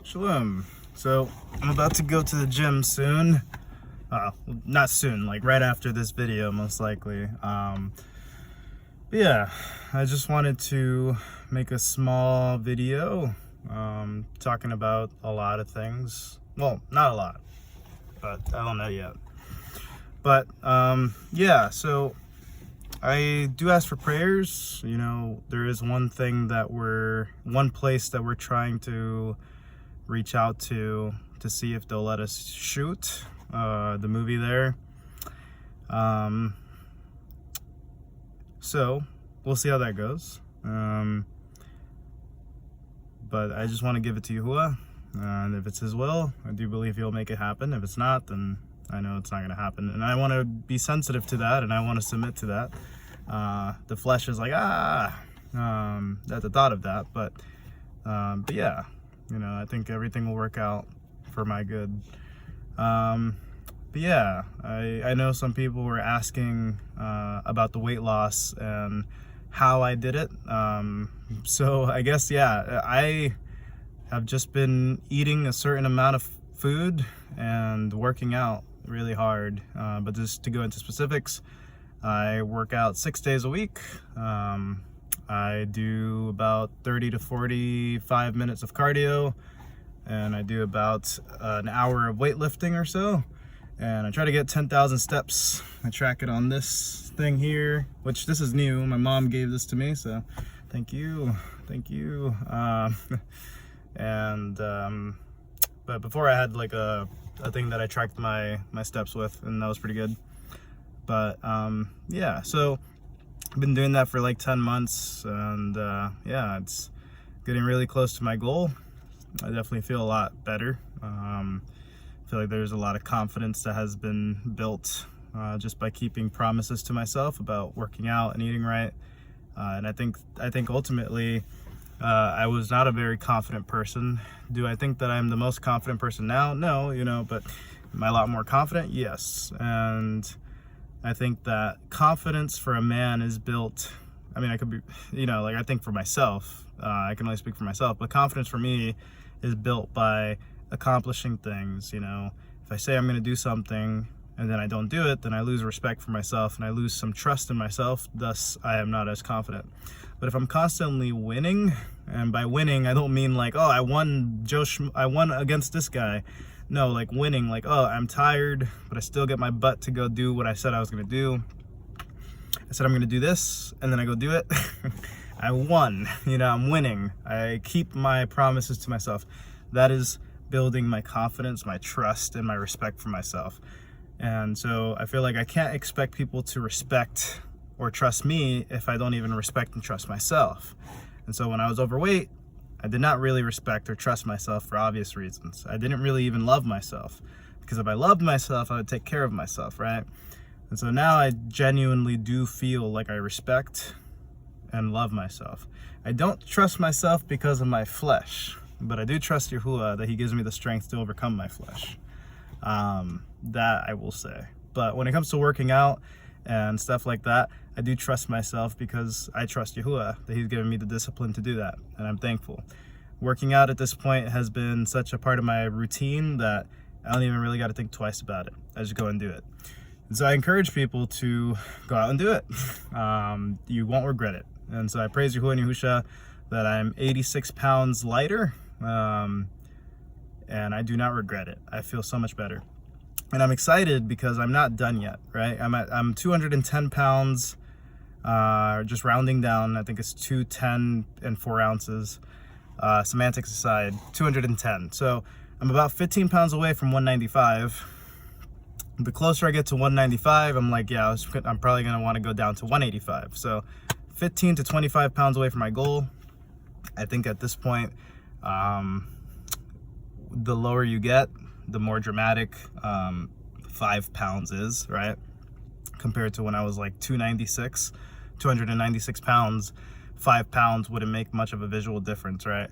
Shalom. So I'm about to go to the gym soon. Not soon, like right after this video, most likely. But yeah, I just wanted to make a small video talking about a lot of things. Well, not a lot, but I don't know yet. But yeah, so I do ask for prayers. You know, there is one place that we're trying to reach out to see if they'll let us shoot the movie there. So we'll see how that goes. But I just want to give it to Yahuwah, and if it's His will, I do believe He'll make it happen. If it's not, then I know it's not going to happen, and I want to be sensitive to that, and I want to submit to that. The flesh is like at the thought of that, but yeah, you know, I think everything will work out for my good. But yeah, I know some people were asking about the weight loss and how I did it. So I guess, yeah, I have just been eating a certain amount of food and working out really hard. But just to go into specifics, I work out 6 days a week. I do about 30 to 45 minutes of cardio, and I do about an hour of weightlifting or so, and I try to get 10,000 steps. I track it on this thing here, which this is new. My mom gave this to me, so thank you. But before I had like a thing that I tracked my steps with, and that was pretty good. But yeah, so I've been doing that for like 10 months, and yeah, it's getting really close to my goal. I definitely feel a lot better. I feel like there's a lot of confidence that has been built just by keeping promises to myself about working out and eating right. And I think ultimately I was not a very confident person. Do I think that I'm the most confident person now? No, you know, but am I a lot more confident? Yes. And I think that confidence for a man is built, I mean, I could be, you know, like I think for myself, I can only speak for myself, but confidence for me is built by accomplishing things. You know, if I say I'm going to do something and then I don't do it, then I lose respect for myself and I lose some trust in myself. Thus, I am not as confident. But if I'm constantly winning, and by winning, I don't mean like, oh, I won against this guy. No, like winning, like, oh, I'm tired, but I still get my butt to go do what I said I was going to do. I said I'm going to do this, and then I go do it. I won, you know, I'm winning. I keep my promises to myself. That is building my confidence, my trust, and my respect for myself. And so I feel like I can't expect people to respect or trust me if I don't even respect and trust myself. And so when I was overweight, I did not really respect or trust myself for obvious reasons. I didn't really even love myself, because if I loved myself, I would take care of myself, right? And so now I genuinely do feel like I respect and love myself. I don't trust myself because of my flesh, but I do trust Yahuwah that He gives me the strength to overcome my flesh. That I will say. But when it comes to working out and stuff like that, I do trust myself because I trust Yahuwah that He's given me the discipline to do that, and I'm thankful. Working out at this point has been such a part of my routine that I don't even really got to think twice about it. I just go and do it. And so I encourage people to go out and do it. You won't regret it. And so I praise Yahuwah and Yahusha that I'm 86 pounds lighter, and I do not regret it. I feel so much better. And I'm excited because I'm not done yet, right? I'm 210 pounds, just rounding down. I think it's 210 and 4 ounces. Semantics aside, 210. So I'm about 15 pounds away from 195. The closer I get to 195, I'm like, yeah, I'm probably gonna want to go down to 185. So 15 to 25 pounds away from my goal. I think at this point, the lower you get, the more dramatic 5 pounds is, right? Compared to when I was like 296 pounds, 5 pounds wouldn't make much of a visual difference, right?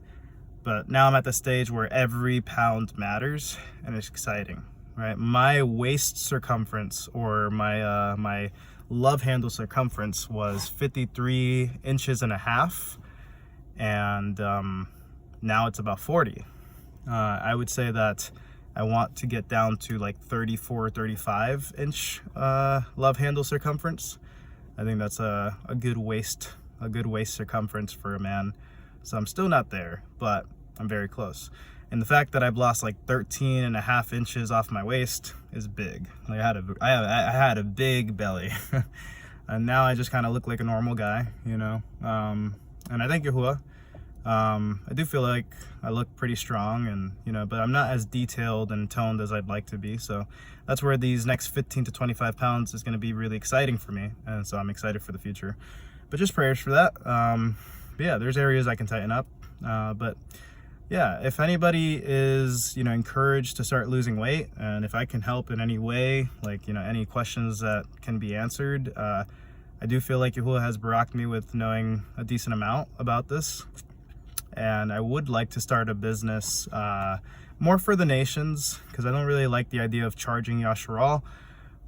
But now I'm at the stage where every pound matters, and it's exciting, right? My waist circumference, or my love handle circumference, was 53 inches and a half, and now it's about 40. I would say that I want to get down to like 34, 35 inch love handle circumference. I think that's a good waist circumference for a man. So I'm still not there, but I'm very close. And the fact that I've lost like 13 and a half inches off my waist is big. Like I had a big belly. And now I just kind of look like a normal guy, you know. And I thank Yahuwah. I do feel like I look pretty strong, and you know, but I'm not as detailed and toned as I'd like to be. So that's where these next 15 to 25 pounds is going to be really exciting for me, and so I'm excited for the future. But just prayers for that. But yeah, there's areas I can tighten up. But yeah, if anybody is, you know, encouraged to start losing weight, and if I can help in any way, like, you know, any questions that can be answered, I do feel like Yahuwah has baraked me with knowing a decent amount about this. And I would like to start a business more for the nations, because I don't really like the idea of charging Yasharal,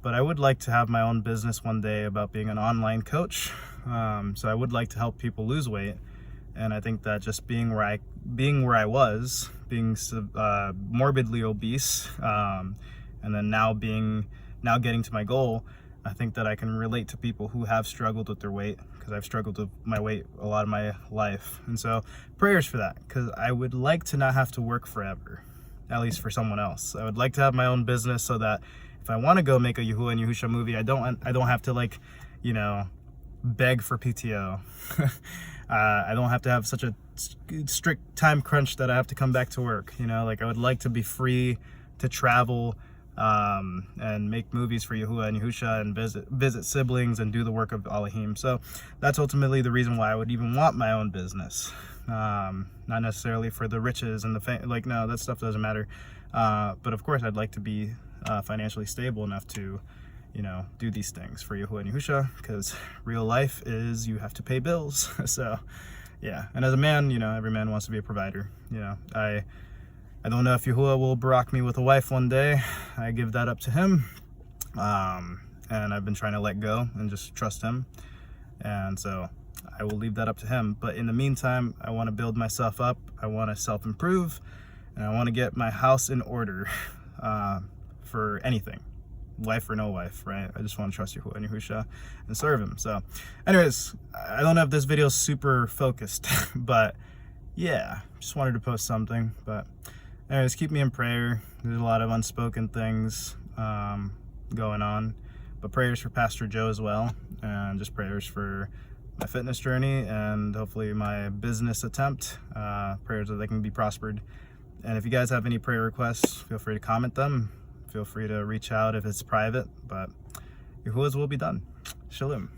but I would like to have my own business one day about being an online coach. So I would like to help people lose weight, and I think that just being where I was, being morbidly obese, and then now getting to my goal, I think that I can relate to people who have struggled with their weight, because I've struggled with my weight a lot of my life. And so prayers for that, because I would like to not have to work forever, at least for someone else. I would like to have my own business so that if I want to go make a Yahuwah and Yahusha movie, I don't have to, like, you know, beg for PTO. I don't have to have such a strict time crunch that I have to come back to work. You know, like, I would like to be free to travel and make movies for Yahuwah and Yahusha, and visit siblings and do the work of Elohim. So that's ultimately the reason why I would even want my own business. Not necessarily for the riches and the fame. Like, no, that stuff doesn't matter. But of course, I'd like to be financially stable enough to, you know, do these things for Yahuwah and Yahusha, because real life is you have to pay bills. So yeah, and as a man, you know, every man wants to be a provider. You know, I don't know if Yahuwah will barak me with a wife one day. I give that up to him. And I've been trying to let go and just trust him. And so I will leave that up to him. But in the meantime, I want to build myself up. I want to self-improve. And I want to get my house in order for anything. Wife or no wife, right? I just want to trust Yahuwah and Yahusha and serve him. So anyways, I don't know if this video is super focused, but yeah, just wanted to post something. But anyways, keep me in prayer. There's a lot of unspoken things going on, but prayers for Pastor Joe as well, and just prayers for my fitness journey and hopefully my business attempt. Prayers that they can be prospered. And if you guys have any prayer requests, feel free to comment them. Feel free to reach out if it's private, but Yahuwah's will be done. Shalom.